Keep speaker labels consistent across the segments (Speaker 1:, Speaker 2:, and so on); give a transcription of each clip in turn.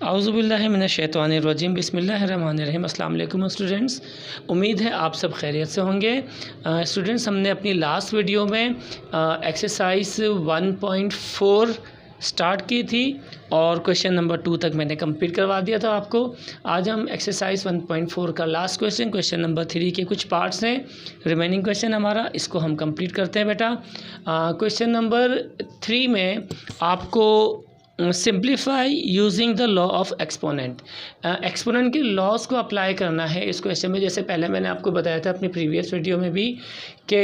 Speaker 1: आउज़ुबिल्लाहि मिनश्शैतानिर्रजीम बिस्मिल्लाहिर्रहमानिर्रहीम। अस्सलाम वालेकुम स्टूडेंट्स, उम्मीद है आप सब खैरियत से होंगे। स्टूडेंट्स, हमने अपनी लास्ट वीडियो में एक्सरसाइज 1.4 स्टार्ट की थी और क्वेश्चन नंबर 2 तक मैंने कंप्लीट करवा दिया था आपको। आज हम एक्सरसाइज 1.4 का लास्ट क्वेश्चन नंबर 3 के कुछ पार्ट्स हैं, रिमेनिंग क्वेश्चन हमारा, इसको हम कंप्लीट करते हैं बेटा। क्वेश्चन नंबर 3 में आपको simplify using the law of exponent, exponent के लॉज को अप्लाई करना है इस क्वेश्चन में। जैसे पहले मैंने आपको बताया था अपनी प्रीवियस वीडियो में भी कि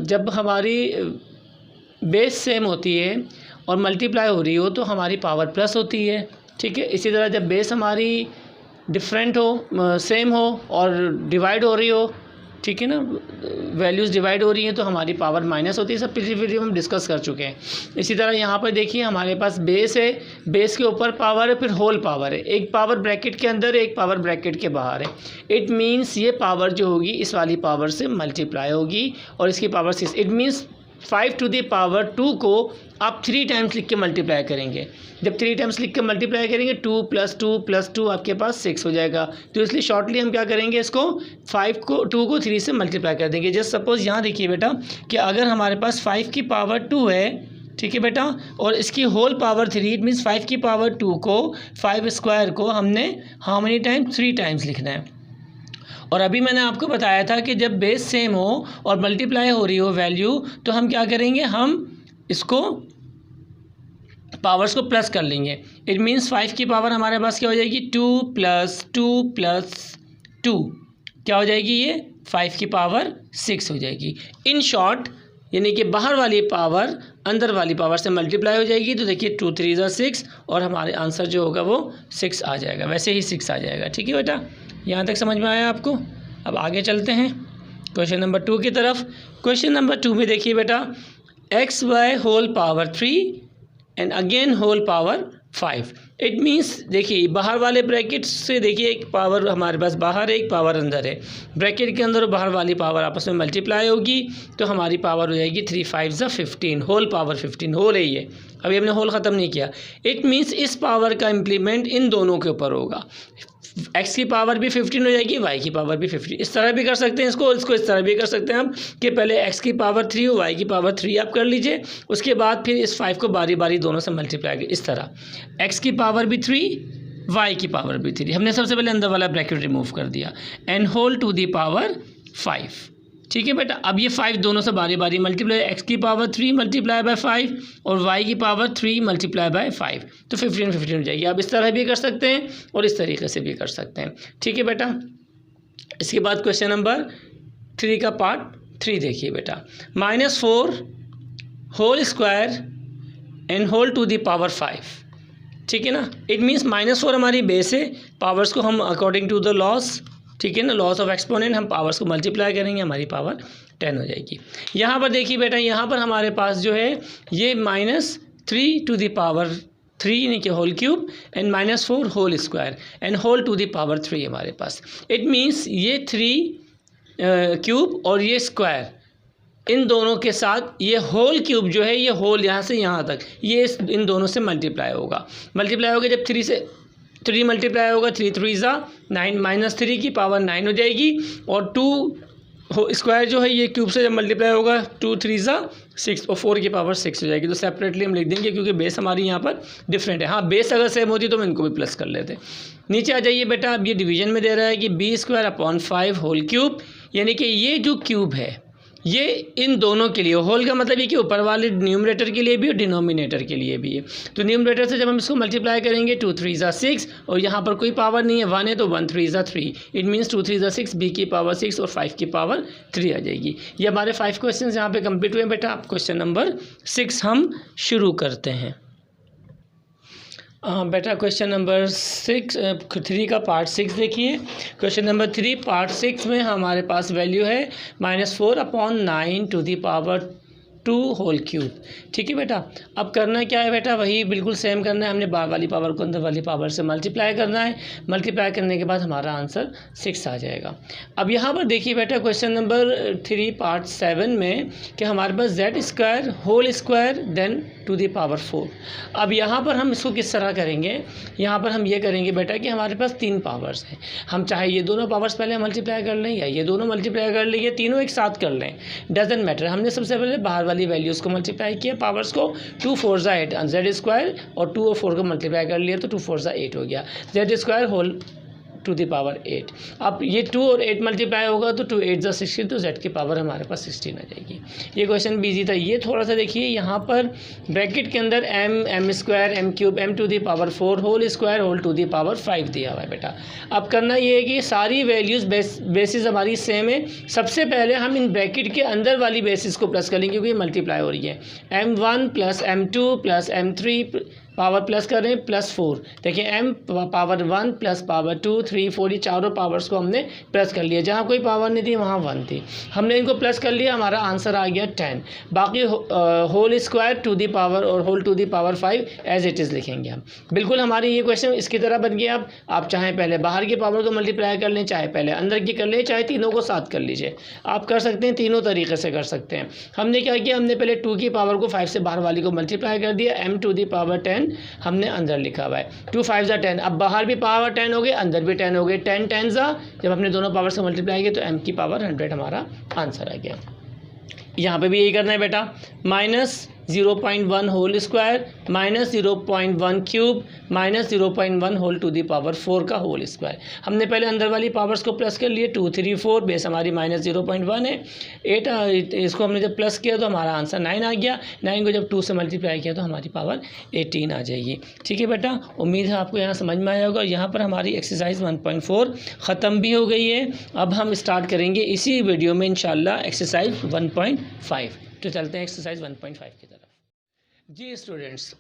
Speaker 1: जब हमारी बेस सेम होती है और मल्टीप्लाई हो रही हो तो हमारी पावर प्लस होती है, ठीक है। इसी तरह जब बेस हमारी डिफरेंट हो, सेम हो और डिवाइड हो रही हो, ठीक है ना, वैल्यूज़ डिवाइड हो रही हैं तो हमारी पावर माइनस होती है। सब पिछली वीडियो में हम डिस्कस कर चुके हैं। इसी तरह यहाँ पर देखिए हमारे पास बेस है, बेस के ऊपर पावर है, फिर होल पावर है। एक पावर ब्रैकेट के अंदर है, एक पावर ब्रैकेट के बाहर है। इट मीन्स ये पावर जो होगी इस वाली पावर से मल्टीप्लाई होगी और इसकी power 6। It means 5 to the power 2 को आप 3 टाइम्स लिख के मल्टीप्लाई करेंगे। जब 3 टाइम्स लिख के मल्टीप्लाई करेंगे 2 + 2 + 2 आपके पास 6 हो जाएगा। तो इसलिए शॉर्टली हम क्या करेंगे, इसको 2 को 3 से मल्टीप्लाई कर देंगे। जस्ट सपोज यहाँ देखिए बेटा कि अगर हमारे पास 5 की पावर 2 है, ठीक है बेटा, और इसकी होल पावर 3, इट मीन्स 5 की पावर 2 को 5 स्क्वायर को हमने हाउ मेनी टाइम्स, 3 टाइम्स लिखना है। और अभी मैंने आपको बताया था कि जब बेस सेम हो और मल्टीप्लाई हो रही हो वैल्यू तो हम क्या करेंगे, हम इसको पावर्स को प्लस कर लेंगे। इट मीन्स 5 की पावर हमारे पास क्या हो जाएगी, 2 + 2 + 2 क्या हो जाएगी, ये 5 की पावर 6 हो जाएगी। इन शॉर्ट यानी कि बाहर वाली पावर अंदर वाली पावर से मल्टीप्लाई हो जाएगी। तो देखिए 2 × 3 = 6 और हमारे आंसर जो होगा वो 6 आ जाएगा, वैसे ही 6 आ जाएगा। ठीक है बेटा, यहाँ तक समझ में आया आपको। अब आगे चलते हैं क्वेश्चन नंबर 2 की तरफ। क्वेश्चन नंबर 2 में देखिए बेटा xy whole power 3 and again whole power 5। It means देखिए बाहर वाले ब्रैकेट से देखिए एक पावर हमारे पास बाहर है, एक पावर अंदर है। ब्रैकेट के अंदर और बाहर वाली पावर आपस में मल्टीप्लाई होगी तो हमारी पावर हो जाएगी 3 × 5 = 15, होल पावर 15 हो रही है। अभी हमने होल ख़त्म नहीं किया। इट मीन्स इस पावर का इम्प्लीमेंट इन दोनों के ऊपर होगा। x की पावर भी 15 हो जाएगी, y की पावर भी 15। इस तरह भी कर सकते हैं इसको इस तरह भी कर सकते हैं हम कि पहले x की पावर 3 हो, y की पावर 3 आप कर लीजिए, उसके बाद फिर इस 5 को बारी बारी दोनों से मल्टीप्लाई करिए। इस तरह x की पावर भी 3, y की पावर भी 3। हमने सबसे पहले अंदर वाला ब्रैकेट रिमूव कर दिया and whole to the power 5। ठीक है बेटा, अब ये 5 दोनों से बारी बारी मल्टीप्लाई, x की पावर 3 × 5 और y की पावर 3 × 5 तो 15 हो जाएगी। आप इस तरह भी कर सकते हैं और इस तरीके से भी कर सकते हैं। ठीक है बेटा, इसके बाद क्वेश्चन नंबर 3 का पार्ट 3 देखिए बेटा। -4 whole square and whole to the power 5। ठीक है ना, इट मीन्स -4 हमारी बेस है, पावर्स को हम अकॉर्डिंग टू द लॉस, ठीक है ना, लॉस ऑफ एक्सपोनेंट, हम पावर्स को मल्टीप्लाई करेंगे, हमारी पावर 10 हो जाएगी। यहाँ पर देखिए बेटा, यहाँ पर हमारे पास जो है ये -3 टू द पावर 3 यानी कि whole cube and -4 whole square and whole to the power 3 हमारे पास। इट मीन्स ये 3 क्यूब और ये स्क्वायर इन दोनों के साथ ये होल क्यूब जो है, ये होल यहाँ से यहाँ तक ये इन दोनों से मल्टीप्लाई होगा। जब 3 से 3 मल्टीप्लाई होगा, 3 × 3 = 9, -3 की पावर 9 हो जाएगी और 2 स्क्वायर जो है ये क्यूब से जब मल्टीप्लाई होगा 2 × 3 = 6 और 4 की पावर 6 हो जाएगी। तो सेपरेटली हम लिख देंगे क्योंकि बेस हमारी यहाँ पर डिफरेंट है। हाँ, बेस अगर सेम होती तो हम इनको भी प्लस कर लेते। नीचे आ जाइए बेटा, अब ये डिवीजन में दे रहा है कि b² / 5 होल क्यूब, यानी कि ये जो क्यूब है ये इन दोनों के लिए, होल का मतलब ये कि ऊपर वाले न्यूमरेटर के लिए भी और डिनोमिनेटर के लिए भी है। तो न्यूमरेटर से जब हम इसको मल्टीप्लाई करेंगे 2 × 3 = 6 और यहाँ पर कोई पावर नहीं है, 1 है तो 1 × 3 = 3। इट मीन्स 2 × 3 = 6, b की पावर 6 और 5 की पावर 3 आ जाएगी। ये हमारे 5 क्वेश्चन यहाँ पे कंप्लीट हुए बेटा। अब क्वेश्चन नंबर 6 हम शुरू करते हैं। बेटा क्वेश्चन नंबर 3 का पार्ट 6 देखिए। क्वेश्चन नंबर 3 पार्ट 6 में हमारे पास वैल्यू है -4/9 to the power 2 whole cube. ठीक है बेटा, अब करना क्या है बेटा, वही बिल्कुल सेम करना है, हमने बाहर वाली पावर को अंदर वाली पावर से मल्टीप्लाई करना है। मल्टीप्लाई करने के बाद हमारा आंसर 6 आ जाएगा। अब यहाँ पर देखिए बेटा क्वेश्चन नंबर 3 पार्ट 7 में कि हमारे पास z² whole square then to the power 4। अब यहाँ पर हम इसको किस तरह करेंगे, यहाँ पर हम ये करेंगे बेटा कि हमारे पास 3 पावर्स हैं, हम चाहे ये दोनों पावर्स पहले मल्टीप्लाई कर लें या ये दोनों मल्टीप्लाई कर लें या तीनों एक साथ कर लें, डजेंट मैटर। हमने सबसे पहले बाहर वाली वैल्यूज़ को मल्टीप्लाई किया, पावर्स को, 2 4 8 z² और 2 और 4 को मल्टीप्लाई कर लिया तो 2 4 8 हो गया, z² whole to the power 8। अब ये 2 और 8 मल्टीप्लाई होगा तो 2 8 16, तो z की पावर हमारे पास 16 आ जाएगी। ये क्वेश्चन भी ईजी था। ये थोड़ा सा देखिए यहाँ पर ब्रैकेट के अंदर m² m³ m to the power 4 whole square whole to the power 5 दिया हुआ है बेटा। अब करना ये है कि सारी वैल्यूज़ बेसिस हमारी सेम है। सबसे पहले हम इन ब्रैकेट के अंदर वाली बेसिस को प्लस कर लेंगे क्योंकि मल्टीप्लाई हो रही है। m1 plus m2 plus m3 power plus कर रहे हैं +4। देखिए m पावर 1 प्लस पावर 2 3 4 ये चारों पावर्स को हमने प्लस कर लिया, जहाँ कोई पावर नहीं थी वहाँ 1 थी, हमने इनको प्लस कर लिया, हमारा आंसर आ गया 10। बाकी whole square to the power और whole to the power 5 as it is लिखेंगे हम। बिल्कुल हमारी ये क्वेश्चन इसकी तरह बन गया। आप चाहें पहले बाहर की पावर को मल्टीप्लाई कर लें, चाहे पहले अंदर की कर लें, चाहे तीनों को साथ कर लीजिए, आप कर सकते हैं, तीनों तरीके से कर सकते हैं। हमने क्या किया, हमने पहले 2 की पावर को 5 से बाहर वाली को मल्टीप्लाई कर दिया, m टू दी पावर 10 हमने अंदर लिखा हुआ है, 2 5 10। अब बाहर भी पावर 10 हो गए, अंदर भी 10 हो गए, 10 10 जब हमने दोनों पावर से मल्टीप्लाई किया तो m की पावर 100 हमारा आंसर आ गया। यहाँ पे भी यही करना है बेटा, -0.1 whole square -0.1 cube -0.1 whole to the power 4 का होल स्क्वायर। हमने पहले अंदर वाली पावर्स को प्लस कर लिए, 2 3 4, बेस हमारी -0.1 है, 8 इसको हमने जब प्लस किया तो हमारा आंसर 9 आ गया। 9 को जब 2 से मल्टीप्लाई किया तो हमारी पावर 18 आ जाएगी। ठीक है बेटा, उम्मीद है आपको यहाँ समझ में आया होगा। यहाँ पर हमारी एक्सरसाइज 1.4 ख़त्म भी हो गई है। अब हम स्टार्ट करेंगे इसी वीडियो में इंशाल्लाह एक्सरसाइज 1.5। तो चलते हैं एक्सरसाइज 1.5 की तरफ। जी स्टूडेंट्स,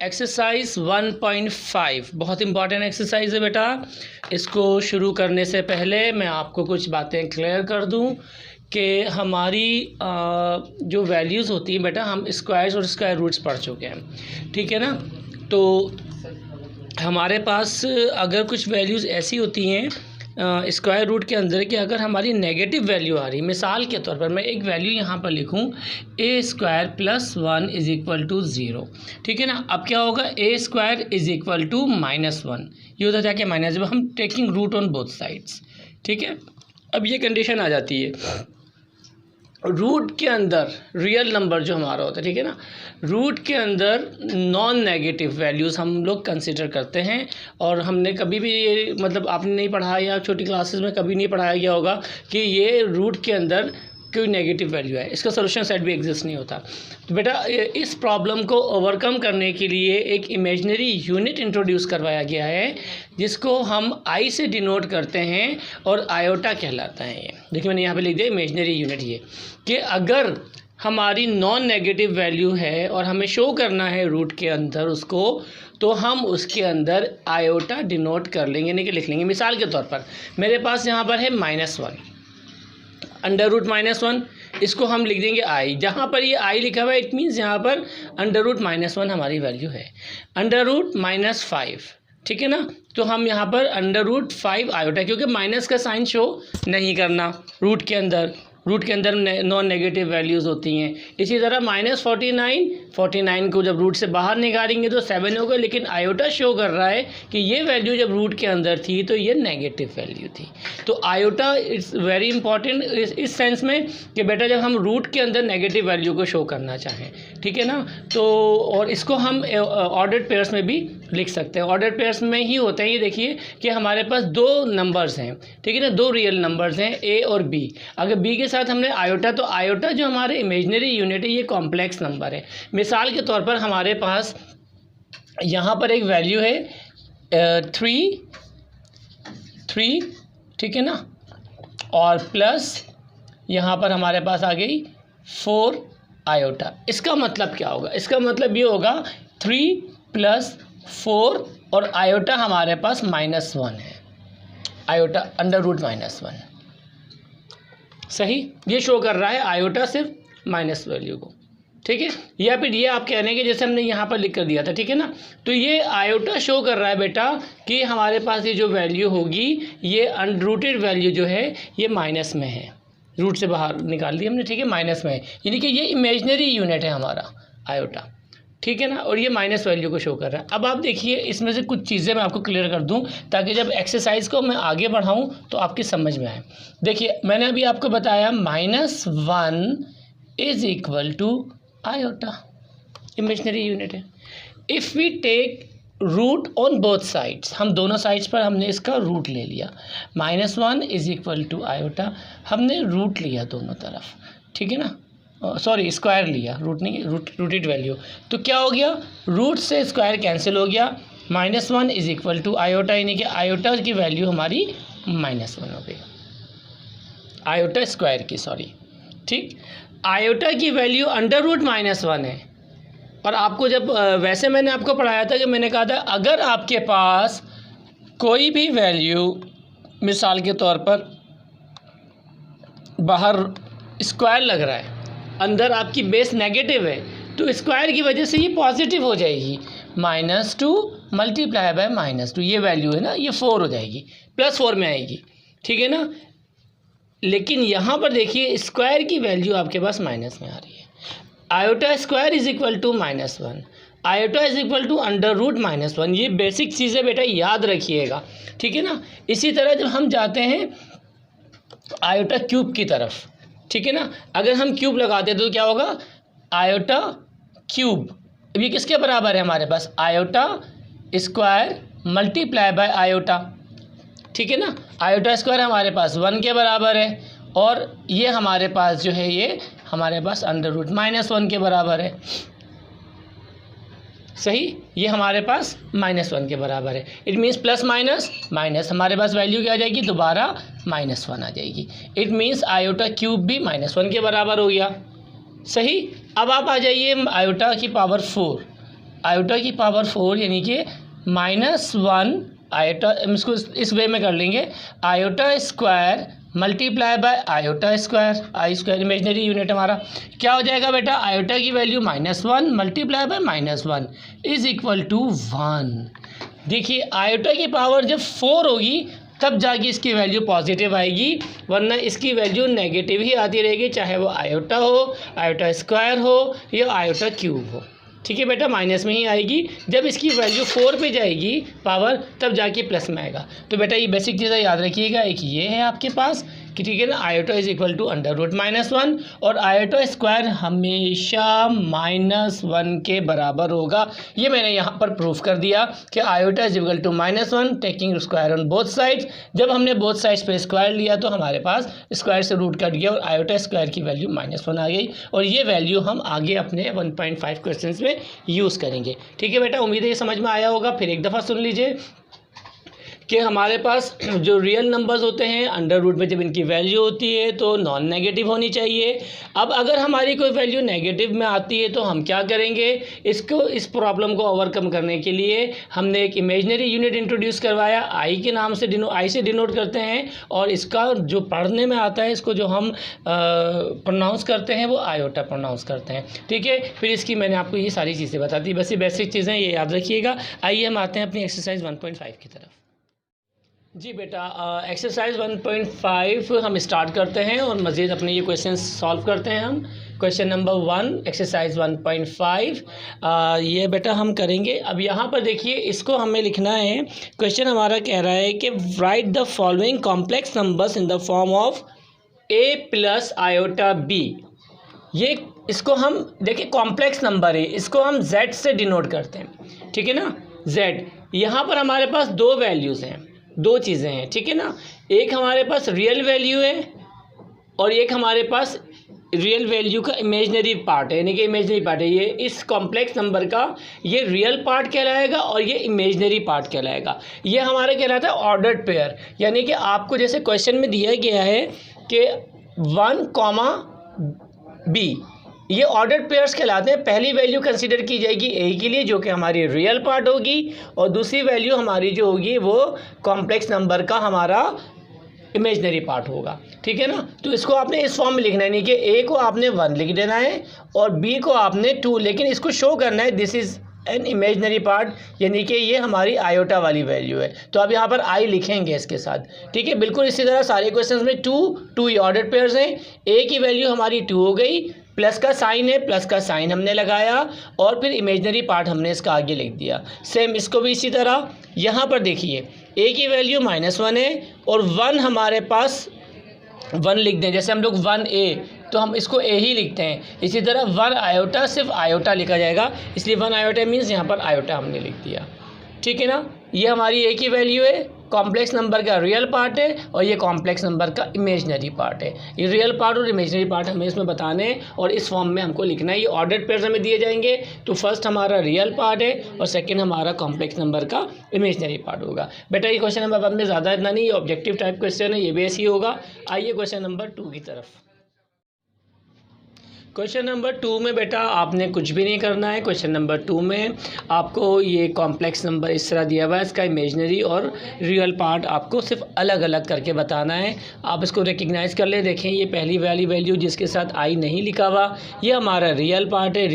Speaker 1: एक्सरसाइज 1.5 बहुत इंपॉर्टेंट एक्सरसाइज है बेटा। इसको शुरू करने से पहले मैं आपको कुछ बातें क्लियर कर दूं कि हमारी जो वैल्यूज़ होती हैं बेटा, हम स्क्वायर्स और स्क्वायर रूट्स पढ़ चुके हैं, ठीक है ना। तो हमारे पास अगर कुछ वैल्यूज़ ऐसी होती हैं स्क्वायर रूट के अंदर कि अगर हमारी नेगेटिव वैल्यू आ रही, मिसाल के तौर पर मैं एक वैल्यू यहाँ पर लिखूँ a² + 1 = 0, ठीक है ना। अब क्या होगा, a² = -1, ये होता है क्या, माइनस, जब हम taking root on both sides, ठीक है। अब ये कंडीशन आ जाती है, रूट के अंदर रियल नंबर जो हमारा होता है, ठीक है ना, रूट के अंदर नॉन नेगेटिव वैल्यूज़ हम लोग कंसिडर करते हैं। और हमने कभी भी ये मतलब आपने नहीं पढ़ा या छोटी क्लासेस में कभी नहीं पढ़ाया गया होगा कि ये रूट के अंदर कोई नेगेटिव वैल्यू है, इसका सोल्यूशन सेट भी एग्जिस्ट नहीं होता। तो बेटा इस प्रॉब्लम को ओवरकम करने के लिए एक इमेजिनरी यूनिट इंट्रोड्यूस करवाया गया है जिसको हम आई से डिनोट करते हैं और आयोटा कहलाता है। ये देखिए मैंने यहाँ पे लिख दिया इमेजिनरी यूनिट, ये कि अगर हमारी नॉन नेगेटिव वैल्यू है और हमें शो करना है रूट के अंदर उसको, तो हम उसके अंदर आयोटा डिनोट कर लेंगे, यानी कि लिख लेंगे। मिसाल के तौर पर मेरे पास यहाँ पर है -1 √-1, इसको हम लिख देंगे i। जहाँ पर ये i लिखा हुआ है इट मीन्स यहाँ पर √-1 हमारी वैल्यू है। √-5, ठीक है ना, तो हम यहाँ पर √5 आयोटा, क्योंकि माइनस का साइन शो नहीं करना रूट के अंदर नॉन नेगेटिव वैल्यूज़ होती हैं। इसी तरह -49 को जब रूट से बाहर निकालेंगे तो 7 होगा, लेकिन आयोटा शो कर रहा है कि ये वैल्यू जब रूट के अंदर थी तो ये नेगेटिव वैल्यू थी। तो आयोटा इट्स वेरी इंपॉर्टेंट इस सेंस में कि बेटा जब हम रूट के अंदर नेगेटिव वैल्यू को शो करना चाहें, ठीक है ना, तो और इसको हम ऑर्डर्ड पेयर्स में भी लिख सकते हैं। ऑर्डर्ड पेयर्स में ही होते हैं। ये देखिए कि हमारे पास 2 नंबर्स हैं, ठीक है ना, 2 रियल नंबर्स हैं a और b। अगर b के साथ हमने आयोटा, तो आयोटा जो हमारे इमेजिनरी यूनिट है ये कॉम्प्लेक्स नंबर है। मिसाल के तौर पर हमारे पास यहाँ पर एक वैल्यू है 3, ठीक है ना, और प्लस यहाँ पर हमारे पास आ गई 4 आयोटा। इसका मतलब क्या होगा, इसका मतलब ये होगा 3 + 4 और आयोटा हमारे पास -1 है, आयोटा √-1 सही, ये शो कर रहा है आयोटा सिर्फ माइनस वैल्यू को। ठीक है, या फिर ये आप कह रहे हैं कि जैसे हमने यहाँ पर लिख कर दिया था, ठीक है ना। तो ये आयोटा शो कर रहा है बेटा कि हमारे पास ये जो वैल्यू होगी ये अनरूटेड वैल्यू जो है ये माइनस में है, रूट से बाहर निकाल दी हमने, ठीक है, माइनस में है, यानी कि ये इमेजनरी यूनिट है हमारा आयोटा, ठीक है ना, और ये माइनस वैल्यू को शो कर रहा है। अब आप देखिए इसमें से कुछ चीज़ें मैं आपको क्लियर कर दूं ताकि जब एक्सरसाइज को मैं आगे बढ़ाऊं तो आपकी समझ में आए। देखिए मैंने अभी आपको बताया -1 is equal to iota, imaginary unit है। If we take root on both sides, हम दोनों साइड्स पर हमने इसका रूट ले लिया, -1 इज इक्वल टू आयोटा, हमने रूट लिया दोनों तरफ, ठीक है ना, सॉरी स्क्वायर लिया, रूट नहीं, रूटेड वैल्यू, तो क्या हो गया, रूट से स्क्वायर कैंसिल हो गया, -1 इज इक्वल टू आयोटा, यानी कि आयोटा की वैल्यू हमारी -1 हो गई, आयोटा स्क्वायर की, सॉरी, ठीक। आयोटा की वैल्यू अंडर रूट -1 है। और आपको जब वैसे मैंने आपको पढ़ाया था कि मैंने कहा था अगर आपके पास कोई भी वैल्यू, मिसाल के तौर पर बाहर स्क्वायर लग रहा है, अंदर आपकी बेस नेगेटिव है, तो स्क्वायर की वजह से ये पॉजिटिव हो जाएगी, -2 मल्टीप्लाई बाय -2, ये वैल्यू है ना, ये 4 हो जाएगी, +4 में आएगी, ठीक है ना। लेकिन यहाँ पर देखिए स्क्वायर की वैल्यू आपके पास माइनस में आ रही है, iota square is equal to -1, iota is equal to under root -1, ये बेसिक चीज़ें बेटा याद रखिएगा, ठीक है ना। इसी तरह जब हम जाते हैं आयोटा क्यूब की तरफ, ठीक है ना, अगर हम क्यूब लगाते तो क्या होगा, आयोटा क्यूब, ये किसके बराबर है हमारे पास, iota square multiply by iota, ठीक है ना। आयोटा स्क्वायर हमारे पास 1 के बराबर है और ये हमारे पास जो है ये हमारे पास अंडर रूट -1 के बराबर है, सही, ये हमारे पास -1 के बराबर है। It means plus minus minus, हमारे पास वैल्यू क्या आ जाएगी, दोबारा -1 आ जाएगी। इट मीन्स आयोटा क्यूब भी -1 के बराबर हो गया, सही। अब आप आ जाइए आयोटा की पावर 4, आयोटा की पावर 4 यानी कि -1 आयोटा, इसको इस वे में कर लेंगे, iota square multiply by iota square, i square imaginary unit हमारा, क्या हो जाएगा बेटा, आयोटा की value -1 multiply by -1 is equal to 1। देखिए आयोटा की पावर जब 4 होगी तब जाके इसकी वैल्यू पॉजिटिव आएगी, वरना इसकी वैल्यू नेगेटिव ही आती रहेगी, चाहे वो आयोटा हो, आयोटा स्क्वायर हो या आयोटा क्यूब हो, ठीक है बेटा, माइनस में ही आएगी। जब इसकी वैल्यू 4 पे जाएगी पावर तब जाके प्लस में आएगा। तो बेटा ये बेसिक चीज़ें याद रखिएगा, एक ये है आपके पास कि ठीक है ना, iota is equal to under root -1 और आयोटा स्क्वायर हमेशा -1 के बराबर होगा। ये मैंने यहाँ पर प्रूफ कर दिया कि iota is equal to -1 taking square on both sides. जब हमने बोथ साइड्स पे स्क्वायर लिया तो हमारे पास स्क्वायर से रूट कट गया और आयोटा स्क्वायर की वैल्यू -1 आ गई, और ये वैल्यू हम आगे अपने 1.5 क्वेश्चन में यूज़ करेंगे। ठीक है बेटा, उम्मीद है ये समझ में आया होगा। फिर एक दफ़ा सुन लीजिए कि हमारे पास जो रियल नंबर्स होते हैं अंडर रूट में जब इनकी वैल्यू होती है तो नॉन नेगेटिव होनी चाहिए। अब अगर हमारी कोई वैल्यू नेगेटिव में आती है तो हम क्या करेंगे, इस प्रॉब्लम को ओवरकम करने के लिए हमने एक इमेजनरी यूनिट इंट्रोड्यूस करवाया, आई के नाम से आई से डिनोट करते हैं, और इसका जो पढ़ने में आता है इसको जो हम प्रोनाउंस करते हैं वो आयोटा प्रोनाउंस करते हैं। ठीक है, फिर इसकी मैंने आपको ये सारी चीज़ें बता दी, बस ये बेसिक चीज़ें ये याद रखिएगा। आइए हम आते हैं अपनी एक्सरसाइज 1.5 की तरफ। जी बेटा, एक्सरसाइज 1.5 हम स्टार्ट करते हैं और मज़ीद अपने ये क्वेश्चन सॉल्व करते हैं हम। क्वेश्चन नंबर 1 एक्सरसाइज 1.5 ये बेटा हम करेंगे। अब यहाँ पर देखिए इसको हमें लिखना है। क्वेश्चन हमारा कह रहा है कि right the following complex numbers in the form of a plus iota b। ये इसको हम देखिए कॉम्प्लेक्स नंबर है, इसको हम z से डिनोट करते हैं। ठीक है ना, z। यहाँ पर हमारे पास दो वैल्यूज़ हैं, दो चीज़ें हैं। ठीक है ना, एक हमारे पास रियल वैल्यू है और एक हमारे पास रियल वैल्यू का इमेजनरी पार्ट है, यानी कि इमेजनरी पार्ट है। ये इस कॉम्प्लेक्स नंबर का ये रियल पार्ट कहलाएगा और ये इमेजनरी पार्ट कहलाएगा। ये हमारा कहलाता है ऑर्डर्ड पेयर, यानी कि आपको जैसे क्वेश्चन में दिया गया है कि 1, b, ये ऑर्डर्ड पेयर्स कहलाते हैं। पहली वैल्यू कंसीडर की जाएगी ए के लिए जो कि हमारी रियल पार्ट होगी, और दूसरी वैल्यू हमारी जो होगी वो कॉम्प्लेक्स नंबर का हमारा इमेजनरी पार्ट होगा, ठीक है ना। तो इसको आपने इस फॉर्म में लिखना है, यानी कि ए को आपने 1 लिख देना है और बी को आपने 2, लेकिन इसको शो करना है this is an imaginary part, यानी कि ये हमारी आयोटा वाली वैल्यू है। तो अब यहाँ पर आई लिखेंगे इसके साथ, ठीक है। बिल्कुल इसी तरह सारे क्वेश्चंस में 2 ही ऑर्डर्ड पेयर्स हैं। ए की वैल्यू हमारी 2 हो गई, प्लस का साइन है, प्लस का साइन हमने लगाया और फिर इमेजनरी पार्ट हमने इसका आगे लिख दिया। सेम इसको भी इसी तरह यहाँ पर देखिए ए की वैल्यू -1 है और 1 हमारे पास 1 लिख दें, जैसे हम लोग 1A तो हम इसको ए ही लिखते हैं। इसी तरह 1 आयोटा सिर्फ आयोटा लिखा जाएगा, इसलिए 1 आयोटा मीन्स यहाँ पर आयोटा हमने लिख दिया, ठीक है ना। ये हमारी ए की वैल्यू है, कॉम्प्लेक्स नंबर का रियल पार्ट है और ये कॉम्प्लेक्स नंबर का इमेजनरी पार्ट है। ये रियल पार्ट और इमेजनरी पार्ट हमें इसमें बताने हैं और इस फॉर्म में हमको लिखना है। ये ऑर्डर्ड पेयर्स हमें दिए जाएंगे, तो फर्स्ट हमारा रियल पार्ट है और सेकंड हमारा कॉम्प्लेक्स नंबर का इमेजनरी पार्ट होगा। बेटा ये क्वेश्चन नंबर 1 में ज़्यादा इतना नहीं, ये ऑब्जेक्टिव टाइप क्वेश्चन है, ये भी ऐसे ही होगा। आइए क्वेश्चन नंबर 2 की तरफ। क्वेश्चन नंबर 2 में बेटा आपने कुछ भी नहीं करना है। क्वेश्चन नंबर 2 में आपको ये कॉम्प्लेक्स नंबर इस तरह दिया हुआ है, इसका इमेजनरी और रियल पार्ट आपको सिर्फ अलग अलग करके बताना है। आप इसको रिकग्नाइज कर ले, देखें ये पहली वाली वैल्यू जिसके साथ आई नहीं लिखा हुआ ये हमारा रियल पार्ट है,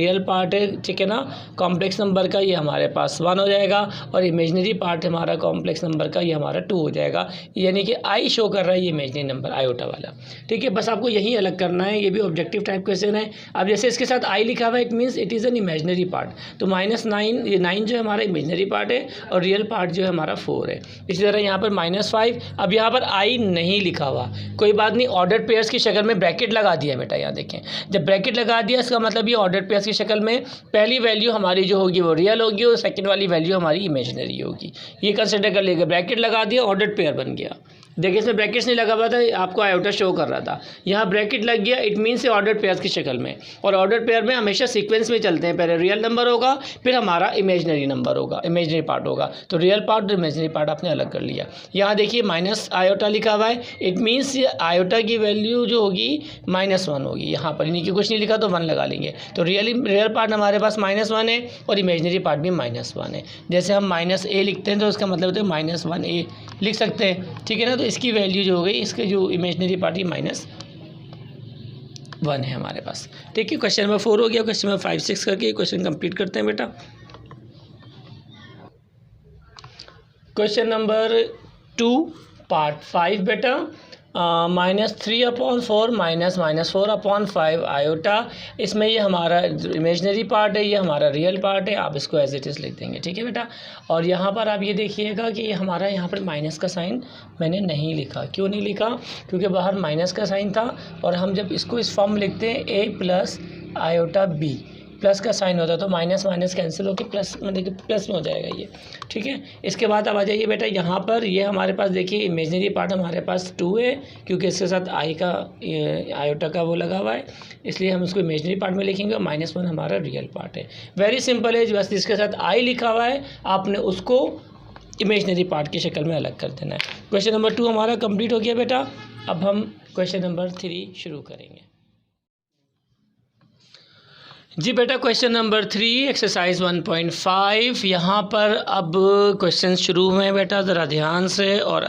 Speaker 1: ठीक है ना। कॉम्प्लेक्स नंबर का ये हमारे पास 1 हो जाएगा और इमेजनरी पार्ट हमारा कॉम्प्लेक्स नंबर का ये हमारा 2 हो जाएगा, यानी कि आई शो कर रहा है ये इमेजनरी नंबर आयोटा वाला, ठीक है। बस आपको यही अलग करना है, ये भी ऑब्जेक्टिव टाइप क्वेश्चन है। अब जैसे इसके साथ आई लिखा हुआ है, it means it is an imaginary part, तो -9 ये 9 जो है हमारा इमेजनरी पार्ट है और रियल पार्ट जो है हमारा 4 है। इसी तरह यहाँ पर -5, अब यहाँ पर आई नहीं लिखा हुआ, कोई बात नहीं, ऑर्डर्ड पेयर्स की शक्ल में ब्रैकेट लगा दिया बेटा। यहाँ देखें जब ब्रैकेट लगा दिया इसका मतलब ये ऑर्डर्ड पेयर्स की शक्ल में पहली वैल्यू हमारी जो होगी वो रियल होगी और सेकेंड वाली वैल्यू हमारी इमेजनरी होगी, ये कंसिडर कर लेगा। ब्रैकेट लगा दिया, ऑर्डर्ड पेयर बन गया। देखिए इसमें ब्रैकेट्स नहीं लगा हुआ था, आपको आयोटा शो कर रहा था, यहाँ ब्रैकेट लग गया, इट मीन्स ऑर्डर्ड पेयर्स की शक्ल में। और ऑर्डर्ड पेयर में हमेशा सीक्वेंस में चलते हैं, पहले रियल नंबर होगा फिर हमारा इमेजनरी नंबर होगा, इमेजनरी पार्ट होगा। तो रियल पार्ट और इमेजनरी पार्ट आपने अलग कर लिया। यहाँ देखिए माइनस आयोटा लिखा हुआ है, इट मीन्स आयोटा की वैल्यू जो होगी -1 होगी यहाँ पर, यानी कि कुछ नहीं लिखा तो 1 लगा लेंगे। तो रियल पार्ट हमारे पास -1 है और इमेजनरी पार्ट भी -1 है। जैसे हम -a लिखते हैं तो इसका मतलब होता है -1a लिख सकते हैं, ठीक है ना। तो इसकी वैल्यू जो हो गई, इसके जो इमेजनरी पार्ट की -1 है हमारे पास, ठीक है। क्वेश्चन नंबर 4 हो गया। क्वेश्चन नंबर 5, 6 करके क्वेश्चन कंप्लीट करते हैं बेटा। क्वेश्चन नंबर 2 पार्ट 5 बेटा, -3/4 -4/5 आयोटा, इसमें ये हमारा इमेजनरी पार्ट है, ये हमारा रियल पार्ट है, आप इसको एज इट इज़ लिख देंगे, ठीक है बेटा। और यहाँ पर आप ये देखिएगा कि हमारा यहाँ पर माइनस का साइन मैंने नहीं लिखा। क्यों नहीं लिखा? क्योंकि बाहर माइनस का साइन था और हम जब इसको इस फॉर्म में लिखते हैं a + आयोटा b, प्लस का साइन होता है तो माइनस माइनस कैंसिल होकर प्लस मतलब कि प्लस में हो जाएगा ये, ठीक है। इसके बाद अब आ जाइए बेटा यहाँ पर, ये हमारे पास देखिए इमेजनरी पार्ट हमारे पास 2 है क्योंकि इसके साथ आई का आयोटा का वो लगा हुआ है, इसलिए हम उसको इमेजनरी पार्ट में लिखेंगे और -1 हमारा रियल पार्ट है। वेरी सिंपल है, बस जिसके साथ आई लिखा हुआ है आपने उसको इमेजनरी पार्ट की शक्ल में अलग कर देना है। क्वेश्चन नंबर 2 हमारा कंप्लीट हो गया बेटा। अब हम क्वेश्चन नंबर 3 शुरू करेंगे। जी बेटा क्वेश्चन नंबर 3 एक्सरसाइज 1.5, यहाँ पर अब क्वेश्चन शुरू हुए हैं बेटा, ज़रा ध्यान से और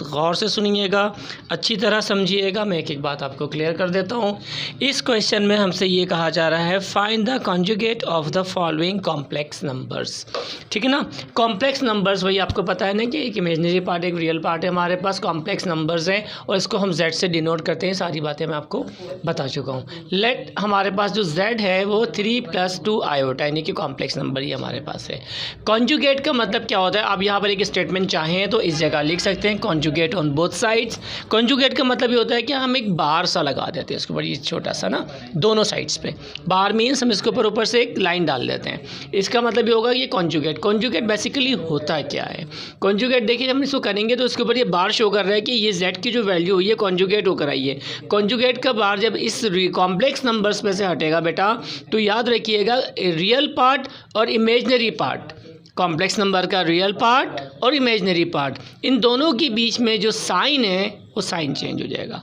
Speaker 1: गौर से सुनिएगा, अच्छी तरह समझिएगा। मैं एक एक बात आपको क्लियर कर देता हूँ। इस क्वेश्चन में हमसे ये कहा जा रहा है find the conjugate of the following complex numbers, ठीक है ना। कॉम्प्लेक्स नंबर्स वही आपको पता है ना कि एक इमेजनरी पार्ट एक रियल पार्ट है, हमारे पास कॉम्प्लेक्स नंबर्स हैं और इसको हम z से डिनोट करते हैं। सारी बातें मैं आपको बता चुका हूँ। लेट हमारे पास जो z है वो 3 + 2 आयोटा यानी कि कॉम्प्लेक्स नंबर ही हमारे पास है। कॉन्जुगेट का मतलब क्या होता है? आप यहाँ पर एक स्टेटमेंट चाहें तो इस जगह लिख सकते हैं conjugate on both sides. Conjugate का मतलब ये होता है कि हम एक बार सा लगा देते हैं इसके ऊपर, ये छोटा सा ना दोनों साइड्स पे बार मीन्स हम इसके ऊपर से एक लाइन डाल देते हैं। इसका मतलब ये होगा ये कॉन्जुगेट। कॉन्जुगेट बेसिकली होता क्या है? कॉन्जुगेट देखिए हम इसको करेंगे तो इसके ऊपर ये बार शो कर रहा है कि ये z की जो वैल्यू हुई है कॉन्जुगेट होकर आई है। कॉन्जुगेट का बार जब इस कॉम्प्लेक्स नंबर्स में से हटेगा बेटा तो याद रखिएगा रियल पार्ट और इमेजनरी पार्ट, कॉम्प्लेक्स नंबर का रियल पार्ट और इमेजनरी पार्ट, इन दोनों के बीच में जो साइन है वो साइन चेंज हो जाएगा।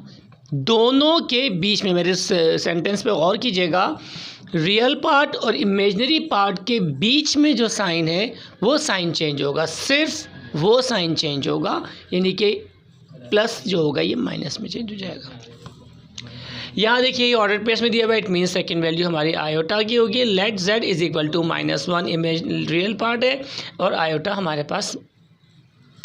Speaker 1: दोनों के बीच में, मेरे सेंटेंस पे गौर कीजिएगा, रियल पार्ट और इमेजनरी पार्ट के बीच में जो साइन है वो साइन चेंज होगा, सिर्फ वो साइन चेंज होगा, यानी कि प्लस जो होगा ये माइनस में चेंज हो जाएगा। यहाँ देखिए ये ऑर्डर प्लेस में दिया हुआ, इट मीन सेकंड वैल्यू हमारी आयोटा की होगी। Let z is equal to -1 image real part है और आयोटा हमारे पास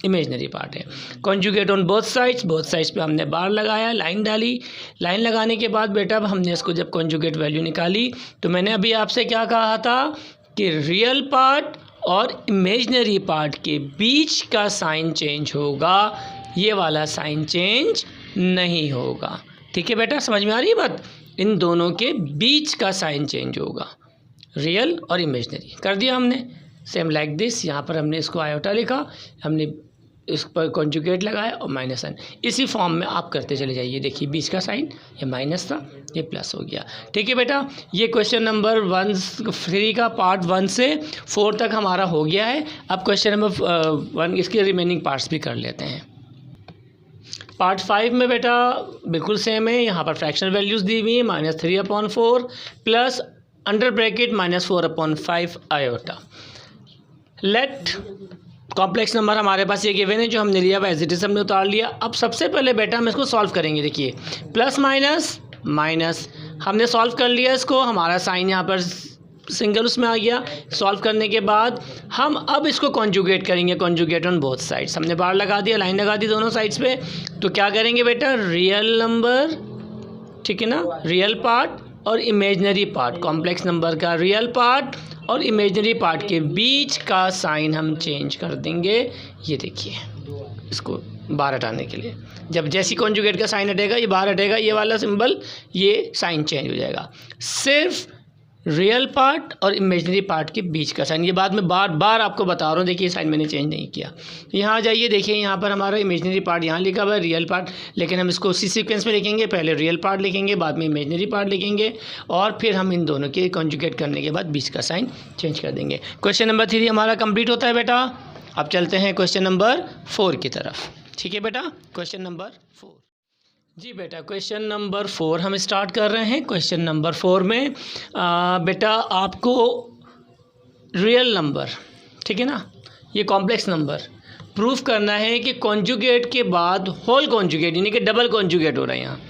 Speaker 1: इमेजनरी पार्ट है। कॉन्जुगेट ऑन बोथ साइड्स पे हमने बार लगाया, लाइन डाली। लाइन लगाने के बाद बेटा अब हमने इसको जब कॉन्जुगेट वैल्यू निकाली तो मैंने अभी आपसे क्या कहा था कि रियल पार्ट और इमेजनरी पार्ट के बीच का साइन चेंज होगा, ये वाला साइन चेंज नहीं होगा। ठीक है बेटा, समझ में आ रही है बात? इन दोनों के बीच का साइन चेंज होगा, रियल और इमेजनरी। कर दिया हमने सेम लाइक दिस। यहाँ पर हमने इसको आयोटा लिखा, हमने इस पर कॉन्जुगेट लगाया और माइनस साइन। इसी फॉर्म में आप करते चले जाइए। देखिए बीच का साइन ये माइनस था, ये प्लस हो गया। ठीक है बेटा, ये क्वेश्चन नंबर 3 का पार्ट 1 से 4 तक हमारा हो गया है। अब क्वेश्चन नंबर 1 इसके रिमेनिंग पार्ट्स भी कर लेते हैं। पार्ट 5 में बेटा बिल्कुल सेम है। यहाँ पर फ्रैक्शनल वैल्यूज़ दी हुई है, -3/4 plus under bracket -4/5 iota. Let complex number हमारे पास ये गिवन है, जो हमने लिया एज इट इज हमने उतार लिया। अब सबसे पहले बेटा हम इसको सॉल्व करेंगे। देखिए प्लस माइनस माइनस हमने सॉल्व कर लिया इसको, हमारा साइन यहाँ पर सिंगल उसमें आ गया। सॉल्व करने के बाद हम अब इसको कॉन्जुगेट करेंगे, कॉन्जुगेट ऑन बोथ साइड्स। हमने बार लगा दिया, लाइन लगा दी दोनों साइड्स पे। तो क्या करेंगे बेटा, रियल नंबर, ठीक है ना, रियल पार्ट और इमेजनरी पार्ट, कॉम्प्लेक्स नंबर का रियल पार्ट और इमेजनरी पार्ट के बीच का साइन हम चेंज कर देंगे। ये देखिए इसको बाहर हटाने के लिए, जब जैसी कॉन्जुगेट का साइन हटेगा ये बाहर हटेगा, ये वाला सिंबल, ये साइन चेंज हो जाएगा। सिर्फ रियल पार्ट और इमेजनरी पार्ट के बीच का साइन, ये बाद में बार बार आपको बता रहा हूँ। देखिए साइन मैंने चेंज नहीं किया। यहाँ आ जाइए, देखिए यहाँ पर हमारा इमेजनरी पार्ट यहाँ लिखा हुआ है, रियल पार्ट, लेकिन हम इसको उसी सीक्वेंस में लिखेंगे। पहले रियल पार्ट लिखेंगे, बाद में इमेजनरी पार्ट लिखेंगे और फिर हम इन दोनों के कॉन्जुगेट करने के बाद बीच का साइन चेंज कर देंगे। क्वेश्चन नंबर 3 हमारा कंप्लीट होता है बेटा। अब चलते हैं क्वेश्चन नंबर 4 की तरफ। ठीक है बेटा, क्वेश्चन नंबर 4। जी बेटा, क्वेश्चन नंबर 4 हम स्टार्ट कर रहे हैं। क्वेश्चन नंबर 4 में बेटा आपको रियल नंबर, ठीक है ना, ये कॉम्प्लेक्स नंबर प्रूफ करना है कि कॉन्जुगेट के बाद होल कॉन्जुगेट, यानी कि डबल कॉन्जुगेट हो रहा है। यहाँ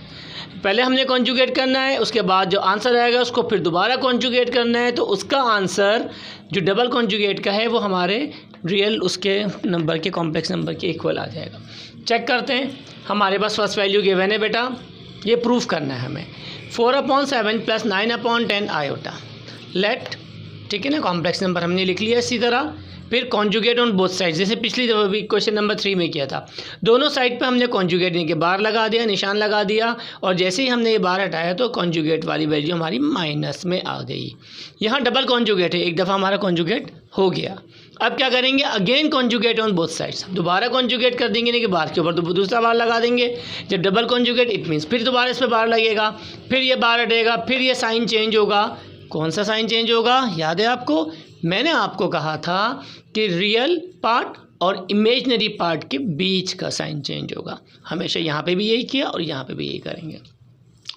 Speaker 1: पहले हमने कॉन्जुगेट करना है, उसके बाद जो आंसर आएगा उसको फिर दोबारा कॉन्जुगेट करना है। तो उसका आंसर जो डबल कॉन्जुगेट का है वो हमारे रियल उसके नंबर के, कॉम्प्लेक्स नंबर के इक्वल आ जाएगा। चेक करते हैं, हमारे पास फर्स्ट वैल्यू गिवन है बेटा, ये प्रूफ करना है हमें। 4/7 प्लस 9/10 आयोटा। लेट, ठीक है ना, कॉम्प्लेक्स नंबर हमने लिख लिया इसी तरह। फिर कॉन्जुगेट ऑन बोथ साइड, जैसे पिछली दफ़ा भी क्वेश्चन नंबर 3 में किया था। दोनों साइड पे हमने कॉन्जुगेट यानी कि बार लगा दिया, निशान लगा दिया, और जैसे ही हमने ये बार हटाया तो कॉन्जुगेट वाली वैल्यू हमारी माइनस में आ गई। यहाँ डबल कॉन्जुगेट है, एक दफ़ा हमारा कॉन्जुगेट हो गया। अब क्या करेंगे, again conjugate on both sides, दोबारा कॉन्जुगेट कर देंगे, नहीं कि बार के ऊपर तो दूसरा बार लगा देंगे। जब डबल कॉन्जुगेट इट मीन्स फिर दोबारा इस पर बार लगेगा, फिर ये बार हटेगा, फिर ये साइन चेंज होगा। कौन सा साइन चेंज होगा, याद है आपको? मैंने आपको कहा था कि रियल पार्ट और इमेजनरी पार्ट के बीच का साइन चेंज होगा। हमेशा यहाँ पे भी यही किया और यहाँ पे भी यही करेंगे।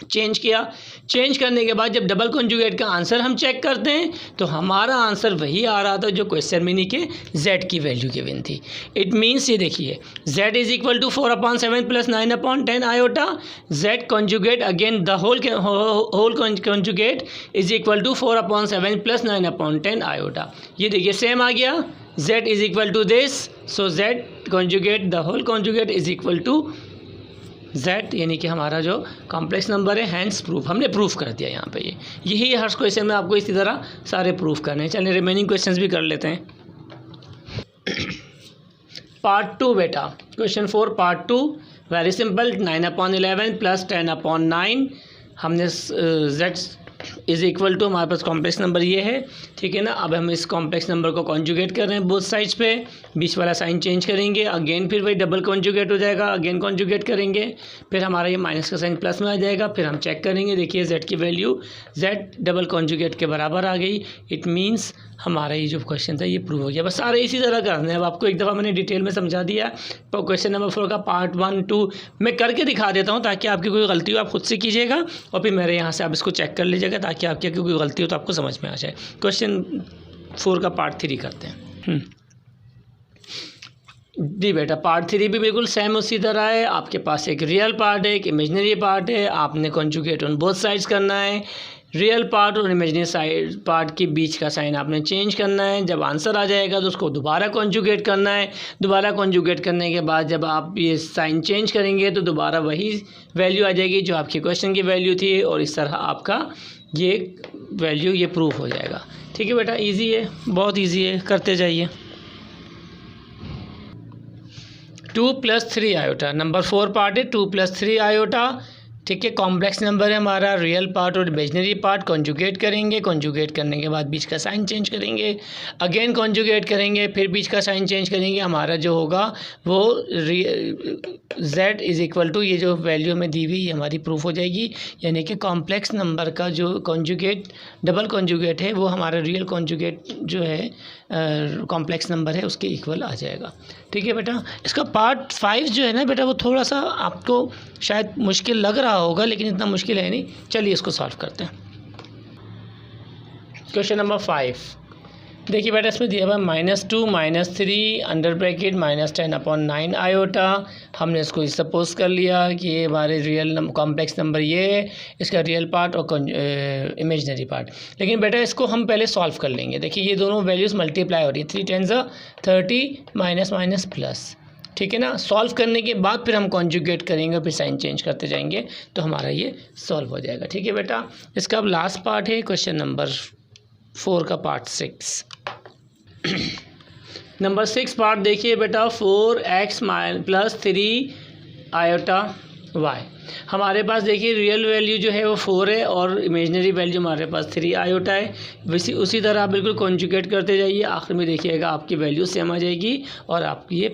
Speaker 1: चेंज किया, चेंज करने के बाद जब डबल कॉन्जुगेट का आंसर हम चेक करते हैं तो हमारा आंसर वही आ रहा था जो क्वेश्चन में के z की वैल्यू गिवन थी। इट मीन्स ये देखिए z is equal to 4/7 plus 9/10 iota. z conjugate again the whole conjugate is equal to 4/7 plus 9/10 iota. ये देखिए सेम आ गया, z is equal to this, so z conjugate the whole conjugate is equal to z, यानी कि हमारा जो complex number है, hence proof, हमने प्रूफ कर दिया यहाँ पे। यही हर क्वेश्चन में आपको इसी तरह सारे प्रूफ करने हैं। चलिए रिमेनिंग क्वेश्चंस भी कर लेते हैं। पार्ट 2 बेटा, question 4 part 2, very simple. 9/11 plus 10/9, हमने z इज़ इक्वल टू, हमारे पास कॉम्प्लेक्स नंबर ये है, ठीक है ना। अब हम इस कॉम्प्लेक्स नंबर को कॉन्जुगेट कर रहे हैं बोथ साइड्स पे, बीच वाला साइन चेंज करेंगे, अगेन फिर वही डबल कॉन्जुगेट हो जाएगा, अगेन कॉन्जुगेट करेंगे, फिर हमारा ये माइनस का साइन प्लस में आ जाएगा। फिर हम चेक करेंगे, देखिए z की वैल्यू z डबल कॉन्जुगेट के बराबर आ गई। इट मीन्स हमारा ये जो क्वेश्चन था ये प्रूव हो गया। बस सारे इसी तरह करने हैं। अब आपको एक दफ़ा मैंने डिटेल में समझा दिया। तो क्वेश्चन नंबर 4 का पार्ट 1 2 मैं करके दिखा देता हूँ ताकि आपकी कोई गलती हो आप खुद से कीजिएगा और फिर मेरे यहाँ से आप इसको चेक कर लीजिएगा ताकि आपकी कोई गलती हो तो आपको समझ में आ जाए। क्वेश्चन 4 का पार्ट 3 करते हैं। जी बेटा, पार्ट 3 भी बिल्कुल सेम उसी तरह है। आपके पास एक रियल पार्ट है, एक इमेजिनरी पार्ट है। आपने कॉन्जुगेट ऑन बोथ साइड्स करना है। रियल पार्ट और इमेजिनरी साइड पार्ट के बीच का साइन आपने चेंज करना है। जब आंसर आ जाएगा तो उसको दोबारा कॉन्जुगेट करना है। दोबारा कॉन्जुगेट करने के बाद जब आप ये साइन चेंज करेंगे तो दोबारा वही वैल्यू आ जाएगी जो आपके क्वेश्चन की वैल्यू थी, और इस तरह आपका ये वैल्यू ये प्रूफ हो जाएगा। ठीक है बेटा, ईजी है, बहुत ईजी है, करते जाइए। 2 + 3 आयोटा, नंबर 4 पार्ट है 2 + 3 आयोटा। ठीक है, कॉम्प्लेक्स नंबर है हमारा। रियल पार्ट और इमेजिनरी पार्ट कॉन्जुगेट करेंगे। कॉन्जुगेट करने के बाद बीच का साइन चेंज करेंगे, अगेन कॉन्जुगेट करेंगे, फिर बीच का साइन चेंज करेंगे। हमारा जो होगा वो z = ये जो वैल्यू हमें दी हुई हमारी प्रूफ हो जाएगी। यानी कि कॉम्प्लेक्स नंबर का जो कॉन्जुगेट डबल कॉन्जुगेट है वो हमारा रियल कॉन्जुगेट जो है कॉम्प्लेक्स नंबर है उसके इक्वल आ जाएगा। ठीक है बेटा, इसका पार्ट 5 जो है ना बेटा वो थोड़ा सा आपको शायद मुश्किल लग रहा होगा, लेकिन इतना मुश्किल है नहीं। चलिए इसको सॉल्व करते हैं। क्वेश्चन नंबर 5 देखिए बेटा, इसमें दिया हुआ -2 -3 अंडर ब्रैकेट -10/9 आयोटा। हमने इसको सपोज कर लिया कि ये हमारे रियल कॉम्प्लेक्स नंबर ये है, इसका रियल पार्ट और इमेजिनरी पार्ट। लेकिन बेटा इसको हम पहले सॉल्व कर लेंगे। देखिए ये दोनों वैल्यूज़ मल्टीप्लाई हो रही है, 3 × 30 माइनस प्लस। ठीक है ना, सॉल्व करने के बाद फिर हम कॉन्जुगेट करेंगे, फिर साइन चेंज करते जाएंगे तो हमारा ये सॉल्व हो जाएगा। ठीक है बेटा, इसका अब लास्ट पार्ट है क्वेश्चन नंबर 4 का पार्ट 6। नंबर 6 पार्ट देखिए बेटा, 4x + 3 आयोटा y। हमारे पास देखिए रियल वैल्यू जो है वो 4 है और इमेजिनरी वैल्यू हमारे पास 3 आयोटा है। उसी तरह आप बिल्कुल कॉन्जुगेट करते जाइए। आखिर में देखिएगा आपकी वैल्यू सेम आ जाएगी और आपकी ये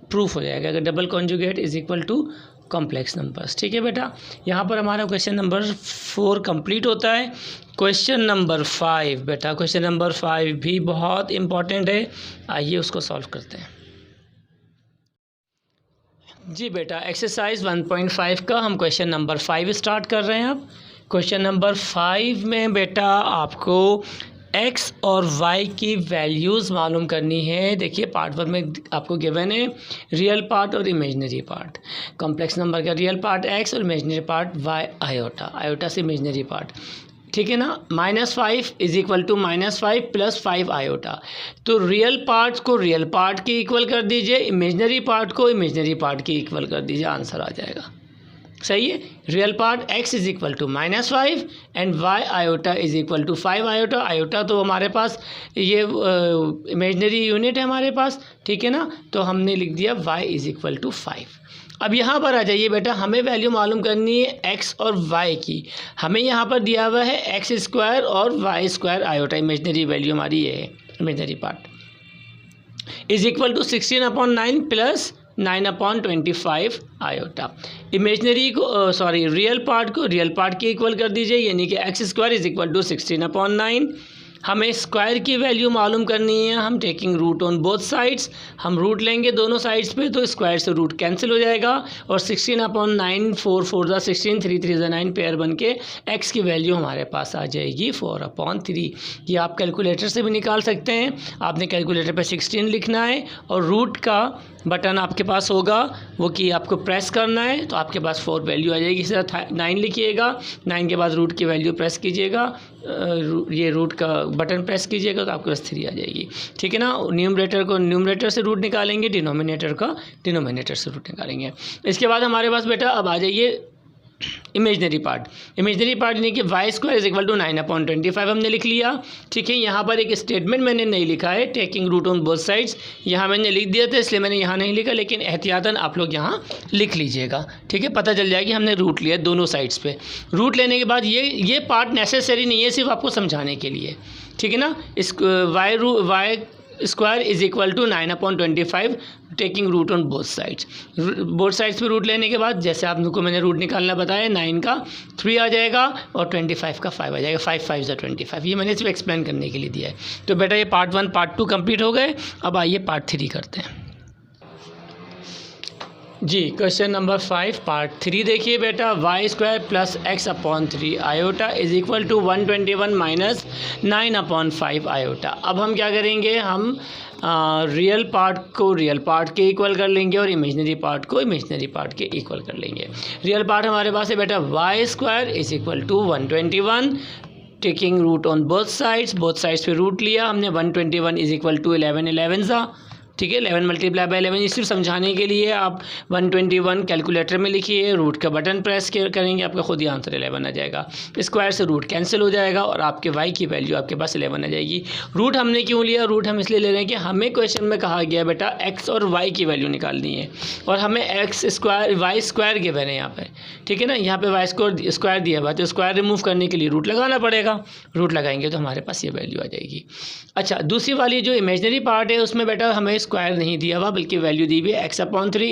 Speaker 1: प्रूफ हो जाएगा कि डबल कॉन्जुगेट = कॉम्प्लेक्स नंबर्स। ठीक है बेटा, यहाँ पर हमारा क्वेश्चन नंबर 4 कंप्लीट होता है। क्वेश्चन नंबर 5 बेटा, क्वेश्चन नंबर 5 भी बहुत इम्पॉर्टेंट है। आइए उसको सॉल्व करते हैं। जी बेटा, एक्सरसाइज 1.5 का हम क्वेश्चन नंबर 5 स्टार्ट कर रहे हैं। अब क्वेश्चन नंबर 5 में बेटा आपको x और y की वैल्यूज़ मालूम करनी है। देखिए पार्ट 1 में आपको गिवन है रियल पार्ट और इमेजिनरी पार्ट। कॉम्प्लेक्स नंबर का रियल पार्ट x और imaginary part y iota, iota से इमेजिनरी पार्ट। ठीक है ना, -5 = -5 + 5 आयोटा। तो रियल पार्ट को रियल पार्ट के इक्वल कर दीजिए, इमेजिनरी पार्ट को इमेजिनरी पार्ट के इक्वल कर दीजिए, आंसर आ जाएगा। सही है, real part x = -5 and y iota = 5 iota. Iota तो हमारे पास ये इमेजिनरी यूनिट है हमारे पास। ठीक है ना, तो हमने लिख दिया y = 5। अब यहाँ पर आ जाइए बेटा, हमें वैल्यू मालूम करनी है x और y की। हमें यहाँ पर दिया हुआ है x² और y² आयोटा, इमेजिनरी वैल्यू हमारी ये है, इमेजिनरी पार्ट = 16/9 + 9/25 आयोटा। इमेजिनरी को रियल पार्ट को रियल पार्ट के इक्वल कर दीजिए, यानी कि x² = 16/9। हमें स्क्वायर की वैल्यू मालूम करनी है। हम taking root on both sides, हम रूट लेंगे दोनों साइड्स पे तो स्क्वायर से रूट कैंसिल हो जाएगा और 16/9 4 4 = 16 3 3 = 9 पेयर बन के x की वैल्यू हमारे पास आ जाएगी 4/3। ये आप कैलकुलेटर से भी निकाल सकते हैं। आपने कैलकुलेटर पे 16 लिखना है और रूट का बटन आपके पास होगा, वो कि आपको प्रेस करना है तो आपके पास 4 वैल्यू आ जाएगी। इसी तरह 9 लिखिएगा, 9 के बाद रूट की वैल्यू प्रेस कीजिएगा, ये रूट का बटन प्रेस कीजिएगा तो आपके पास 3 आ जाएगी। ठीक है ना, न्यूमरेटर को न्यूमरेटर से रूट निकालेंगे, डिनोमिनेटर का डिनोमिनेटर से रूट निकालेंगे। इसके बाद हमारे पास बेटा अब आ जाइए इमेजिनरी पार्ट। इमेजिनरी पार्ट यानी कि y² = 9/25 हमने लिख लिया। ठीक है, यहाँ पर एक स्टेटमेंट मैंने नहीं लिखा है, taking root on both sides, यहाँ मैंने लिख दिया था इसलिए मैंने यहाँ नहीं लिखा, लेकिन एहतियातन आप लोग यहाँ लिख लीजिएगा। ठीक है, पता चल जाएगी हमने रूट लिया दोनों साइड्स पे। रूट लेने के बाद ये पार्ट नेसेसरी नहीं है, सिर्फ आपको समझाने के लिए। ठीक है ना, इस y² = 9/25 taking root on both sides. Both sides पे रूट लेने के बाद जैसे आपको मैंने रूट निकालना बताया, 9 का 3 आ जाएगा और 25 का 5 आ जाएगा। 5 5 = 25। ये मैंने सिर्फ एक्सप्लेन करने के लिए दिया है। तो बेटा ये पार्ट 1 पार्ट 2 कंप्लीट हो गए। अब आइए पार्ट 3 करते हैं। जी क्वेश्चन नंबर 5 पार्ट 3 देखिए बेटा, y square plus x upon 3 iota is equal to 121 minus 9 upon 5 iota. अब हम क्या करेंगे, हम रियल पार्ट को रियल पार्ट के इक्वल कर लेंगे और इमेजनरी पार्ट को इमेजनरी पार्ट के इक्वल कर लेंगे। रियल पार्ट हमारे पास है बेटा y square is equal to 121, taking root on both sides पे रूट लिया हमने। 121 इज इक्वल टू 11 11 सा, ठीक है, 11 मल्टीप्लाई बाय 11। सिर्फ समझाने के लिए आप 121 कैलकुलेटर में लिखिए, रूट का बटन प्रेस करेंगे, आपका खुद ही आंसर 11 आ जाएगा। स्क्वायर से रूट कैंसिल हो जाएगा और आपके वाई की वैल्यू आपके पास 11 आ जाएगी। रूट हमने क्यों लिया, रूट हम इसलिए ले रहे हैं कि हमें क्वेश्चन में कहा गया बेटा एक्स और वाई की वैल्यू निकालनी है और हमें x square y square given है यहाँ पे, ठीक है ना। यहाँ पे वाई स्क्वायर दिया हुआ है तो स्क्वायर रिमूव करने के लिए रूट लगाना पड़ेगा, रूट लगाएंगे तो हमारे पास ये वैल्यू आ जाएगी। अच्छा, दूसरी वाली जो इमेजनरी पार्ट है उसमें बेटा हमें स्क्वायर नहीं दिया हुआ बल्कि वैल्यू दी हुई है x upon 3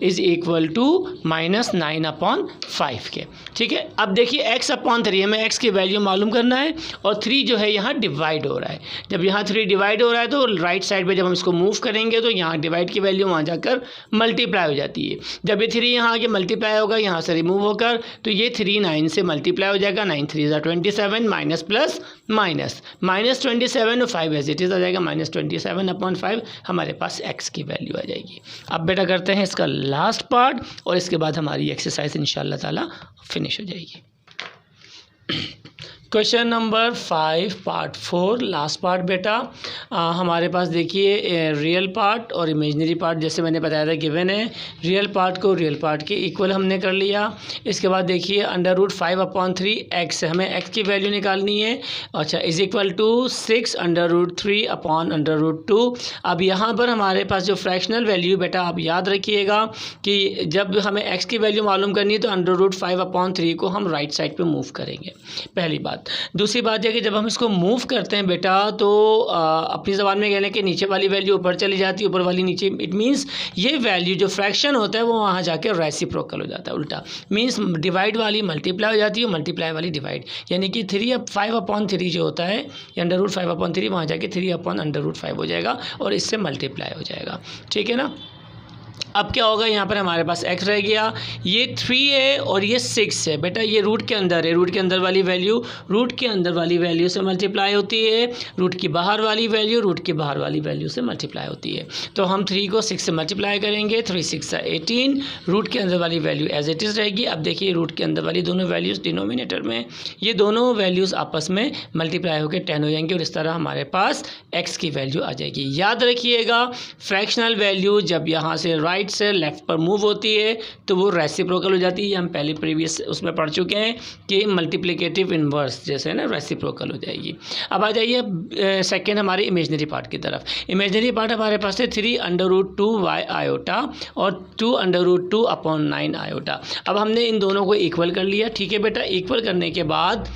Speaker 1: is equal to minus 9 upon 5 के, ठीक है। अब देखिए एक्स अपॉन 3 हमें एक्स की वैल्यू मालूम करना है और 3 जो है यहाँ डिवाइड हो रहा है। जब यहाँ 3 डिवाइड हो रहा है तो राइट साइड पे जब हम इसको मूव करेंगे तो यहाँ डिवाइड की वैल्यू वहाँ जाकर मल्टीप्लाई हो जाती है। जब ये 3 यहाँ आके मल्टीप्लाई होगा यहाँ से रिमूव होकर तो ये 3 9 से मल्टीप्लाई हो जाएगा। 9 3 27 माइनस प्लस माइनस -27 और 5 एज इट इज़ आ जाएगा -27 अपॉन 5, हमारे पास एक्स की वैल्यू आ जाएगी। अब बेटा करते हैं इसका लास्ट पार्ट और इसके बाद हमारी एक्सरसाइज इंशाल्लाह ताला फिनिश हो जाएगी। Question number 5 part 4 last part बेटा, हमारे पास देखिए रियल पार्ट और इमेजनरी पार्ट जैसे मैंने बताया था गिवन है। रियल पार्ट को रियल पार्ट के इक्वल हमने कर लिया। इसके बाद देखिए अंडर रूट 5 अपॉन 3 एक्स, हमें एक्स की वैल्यू निकालनी है। अच्छा, is equal to 6 under root 3 upon under root 2। अब यहाँ पर हमारे पास जो फ्रैक्शनल वैल्यू बेटा आप याद रखिएगा कि जब हमें एक्स की वैल्यू मालूम करनी है तो अंडर रूट 5 अपॉन 3 को हम राइट साइड पर मूव करेंगे, पहली बात। दूसरी बात यह कि जब हम इसको मूव करते हैं बेटा तो अपनी ज़बान में कहने कि नीचे वाली वैल्यू ऊपर चली जाती है, ऊपर वाली नीचे। इट मींस ये वैल्यू जो फ्रैक्शन होता है वो वहाँ जाके रेसिप्रोकल हो जाता है, उल्टा मींस डिवाइड वाली मल्टीप्लाई हो जाती है, मल्टीप्लाई वाली डिवाइड, यानी कि 5 अपॉन 3 जो होता है अंडर रूट 5 अपॉन 3 वहाँ जाके 3 अपॉन अंडर रूट 5 हो जाएगा और इससे मल्टीप्लाई हो जाएगा, ठीक है ना। अब क्या होगा, यहाँ पर हमारे पास x रह गया, ये 3 है और ये 6 है बेटा, ये रूट के अंदर है, रूट के अंदर वाली वैल्यू रूट के अंदर वाली वैल्यू से मल्टीप्लाई होती है, रूट की बाहर वाली वैल्यू रूट की बाहर वाली वैल्यू से मल्टीप्लाई होती है। तो हम 3 को 6 से मल्टीप्लाई करेंगे, 3 6 18, रूट के अंदर वाली वैल्यू एज इट इज़ रहेगी। अब देखिए रूट के अंदर वाली दोनों वैल्यूज़ डिनोमिनेटर में, ये दोनों वैल्यूज़ आपस में मल्टीप्लाई होकर 10 हो जाएंगे और इस तरह हमारे पास x की वैल्यू आ जाएगी। याद रखिएगा फ्रैक्शनल वैल्यू जब यहाँ से राइट से लेफ्ट पर मूव होती है तो वो रेसिप्रोकल हो जाती है। ये हम पहले प्रीवियस उसमें पढ़ चुके हैं कि मल्टीप्लिकेटिव इनवर्स जैसे है ना रेसिप्रोकल हो जाएगी। अब आ जाइए सेकेंड हमारी इमेजनरी पार्ट की तरफ। इमेजनरी पार्ट हमारे पास है 3 अंडर रूट 2 वाई आयोटा और 2 अंडर रूट 2 अपॉन 9 आयोटा। अब हमने इन दोनों को इक्वल कर लिया, ठीक है बेटा। इक्वल करने के बाद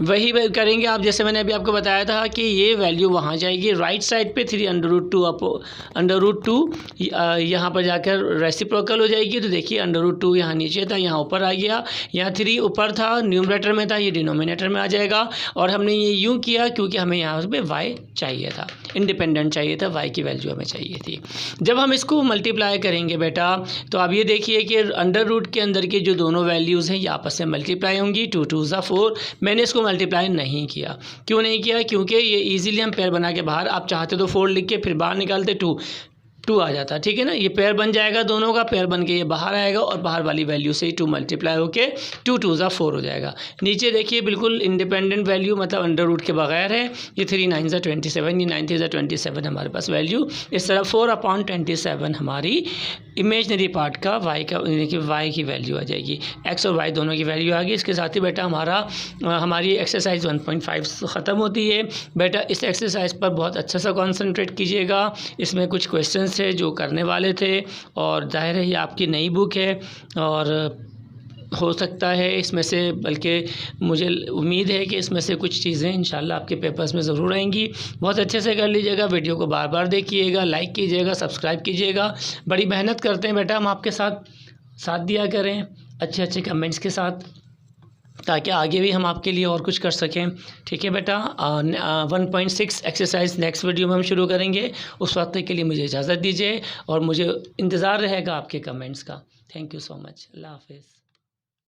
Speaker 1: वही करेंगे आप, जैसे मैंने अभी आपको बताया था कि ये वैल्यू वहाँ जाएगी राइट साइड पे 3 अंडर रूट 2 यहाँ पर जाकर रेसिप्रोकल हो जाएगी। तो देखिए अंडर रूट 2 यहाँ नीचे था, यहाँ ऊपर आ गया, यहाँ 3 ऊपर था न्यूमरेटर में था, ये डिनोमिनेटर में आ जाएगा। और हमने ये यूँ किया क्योंकि हमें यहाँ पे y चाहिए था, इंडिपेंडेंट चाहिए था, y की वैल्यू हमें चाहिए थी। जब हम इसको मल्टीप्लाई करेंगे बेटा तो अब ये देखिए कि अंडर रूट के अंदर की जो दोनों वैल्यूज़ हैं ये आपस में मल्टीप्लाई होंगी। 2 2 ज़ा 4, मैंने इसको मल्टीप्लाई नहीं किया। क्यों नहीं किया? क्योंकि ये इजीली हम पेयर बना के बाहर, आप चाहते तो 4 लिख के फिर बाहर निकालते 2 आ जाता, ठीक है ना। ये पेयर बन जाएगा, दोनों का पेयर बन के ये बाहर आएगा और बाहर वाली वैल्यू से 2 मल्टीप्लाई होके 2 2 ज़ा 4 हो जाएगा। नीचे देखिए बिल्कुल इंडिपेंडेंट वैल्यू मतलब अंडर रूट के बगैर है, ये 3 9 ज़ा 27, ये 9 3 ज़ा 27 हमारे पास वैल्यू। इस तरह 4 अपॉन 27 हमारी इमेजनरी पार्ट का y का यानी कि y की वैल्यू आ जाएगी। x और y दोनों की वैल्यू आ गई। इसके साथ ही बेटा हमारी एक्सरसाइज 1.5 ख़त्म होती है। बेटा इस एक्सरसाइज पर बहुत अच्छा सा कॉन्सेंट्रेट कीजिएगा। इसमें कुछ क्वेश्चंस थे जो करने वाले थे और जाहिर है ये आपकी नई बुक है और हो सकता है इसमें से, बल्कि मुझे उम्मीद है कि इसमें से कुछ चीज़ें इंशाल्लाह आपके पेपर्स में ज़रूर आएंगी। बहुत अच्छे से कर लीजिएगा, वीडियो को बार बार देखिएगा, लाइक कीजिएगा, सब्सक्राइब कीजिएगा। बड़ी मेहनत करते हैं बेटा हम आपके साथ दिया करें अच्छे कमेंट्स के साथ। ताकि आगे भी हम आपके लिए और कुछ कर सकें। ठीक है बेटा, 1.6 एक्सरसाइज नेक्स्ट वीडियो में हम शुरू करेंगे। उस वक्त के लिए मुझे इजाज़त दीजिए और मुझे इंतज़ार रहेगा आपके कमेंट्स का। Thank you so much. Allah हाफिज़।